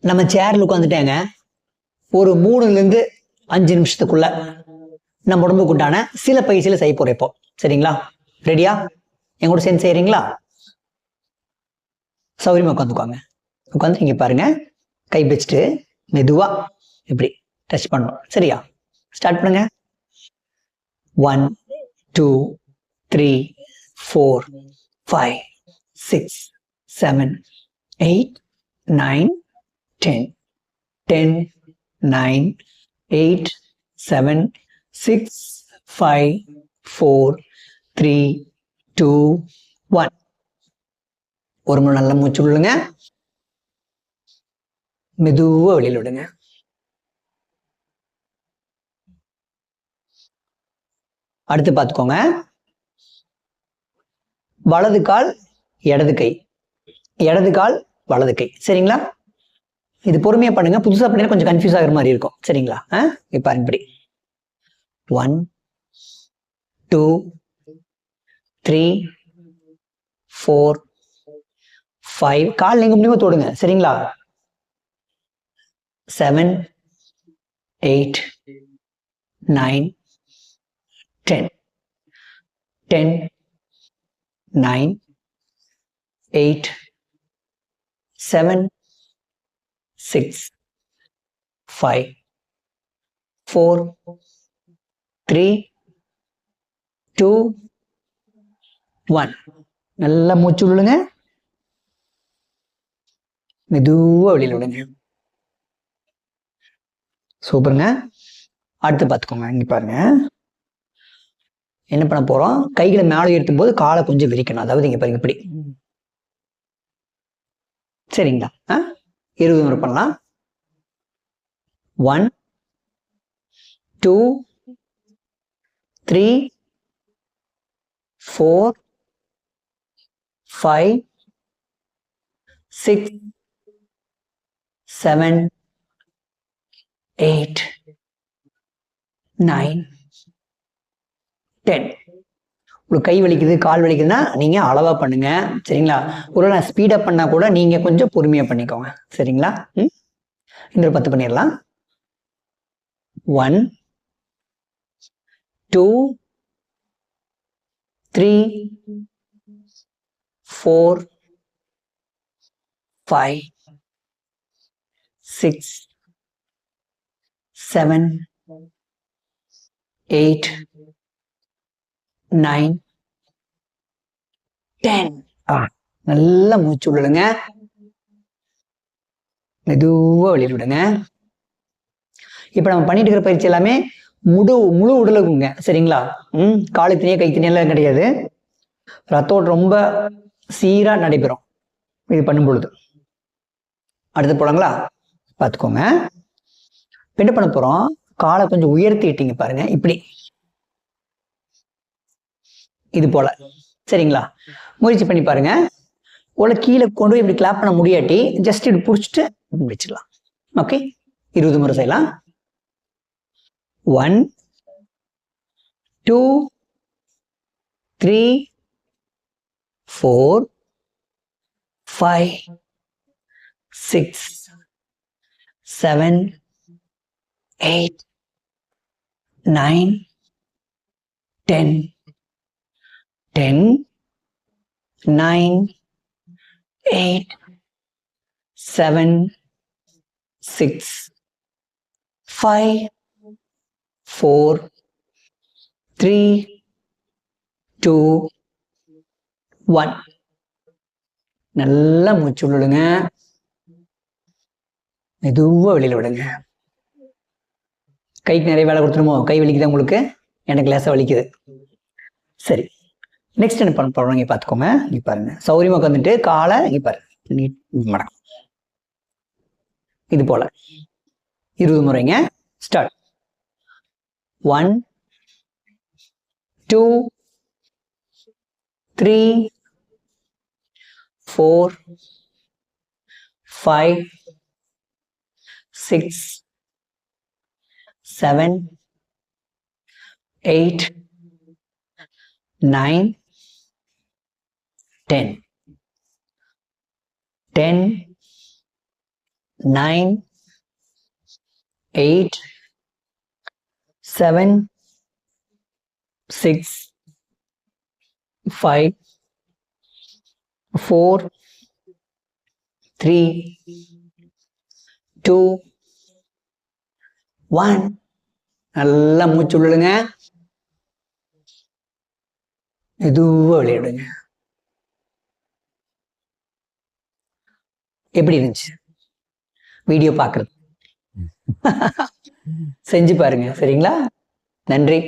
நம்ம சேர்ல உட்காந்துட்டேங்க ஒரு 3ல இருந்து 5 நிமிஷத்துக்குள்ள நம்ம உடம்புக்கு உண்டான சில பயிற்சியில செய்ய போறோம் இப்போ. சரிங்களா? ரெடியா? என் கூட சேர்ந்து செய்யறீங்களா? சௌரியமா உட்காந்துக்கோங்க. உட்காந்து இங்க பாருங்க, கை வச்சுட்டு மெதுவா இப்படி டச் பண்ணணும். சரியா? ஸ்டார்ட் பண்ணுங்க. 1 2 3 4 5 6 7 8 9 10 10 9 8 7 6 5 4 3 2 1. ஒரு முறை நல்ல மூச்சு விடுங்க, மெதுவா வெளியில விடுங்க. அடுத்து பார்த்துக்கோங்க, வலது கால் இடது கை, இடது கால் வலது கை. சரிங்களா? இது பொறுமையா பண்ணுங்க, புதுசா பண்ணீங்கன்னா கொஞ்சம் கன்ஃபியூஸ் ஆகுற மாதிரி இருக்கும். சரிங்களா? இப்ப இப்படி 1 2 3 4 5 கால் நீங்க முடியுமா தொடுங்க. சரிங்களா? 7 8 9 10 10 9 8 7 6 5 4 3 2 1. நல்லா மூச்சு விடுங்க, மெதுவா வெளியில விடுங்க. சூப்பருங்க. அடுத்து பார்த்துக்கோங்க, இங்க பாருங்க, என்ன பண்ண போறோம், கைகளை மேலே உயர்த்தும் போது காலை கொஞ்சம் விரிக்கணும். அதாவது இங்க பாருங்க இப்படி. சரிங்களா? 20 முறை பண்ணலாம். 1 2 3 4 5 6 7 8 9 10. உங்களுக்கு கை வலிக்குது கால் வலிக்குதுன்னா நீங்க அளவா பண்ணுங்க. சரிங்களா? ஒரு நான் ஸ்பீடா பண்ணா கூட நீங்க கொஞ்சம் பொறுமையா பண்ணிக்கோங்க. சரிங்களா? இன்னொரு 10 பண்ணிடலாம். 1 2 3 4 5 6 7 8 9 10. நல்லா மூச்சு விடுங்க, மெதுவா வெளியில விடுங்க. இப்ப நம்ம பண்ணிட்டு இருக்கிற பயிற்சி எல்லாமே முழு உடலுக்குங்க. சரிங்களா? காலு தனியா கை தனியெல்லாம் கிடையாது. ரத்த ஓட்டம் ரொம்ப சீரா நடைபெறும் இது பண்ணும் பொழுது. அடுத்து போலாங்களா? பார்த்துக்கோங்க, என்ன பண்ண போறோம், காலை கொஞ்சம் உயர்த்திட்டீங்க பாருங்க இப்படி, இது போல. சரிங்களா? முயற்சி பண்ணி பாருங்க. உள்ள கீழே கொண்டு போய் இப்படி கிளாப் பண்ண முடியாட்டி ஜஸ்ட் இப்படி பிடிச்சிட்டு வச்சுக்கலாம். ஓகே, 20 முறை செய்யலாம். 1 2 3 4 5 6 7 8 9 10 10 9 8 7 6 5 4 3 2 1. நல்லா மூச்சு விடுங்க, மெதுவா வெளியில விடுங்க. கைக்கு நிறைய வேலை கொடுத்துருமோ? கை வலிக்குதா உங்களுக்கு? எனக்கு லேசா வலிக்குது. சரி, நெக்ஸ்ட் என்ன பண்ண போறோம், இங்க பாத்துக்கோங்க. இங்க பாருங்க, சௌரியமா உட்காந்துட்டு காலை இங்க பாருங்க மடக்கும், இது போல 20 முறைங்க. ஸ்டார்ட். 1 2 3 4 5 6 7 8 9 10 10 9, 8, 7, 6, 5, 4, 3, 2, 1. நல்லா மூச்சு விடுங்க, மெதுவா வெளியிடுங்க. எப்படி இருந்துச்சு வீடியோ பார்க்கறது? செஞ்சு பாருங்க. சரிங்களா? நன்றி.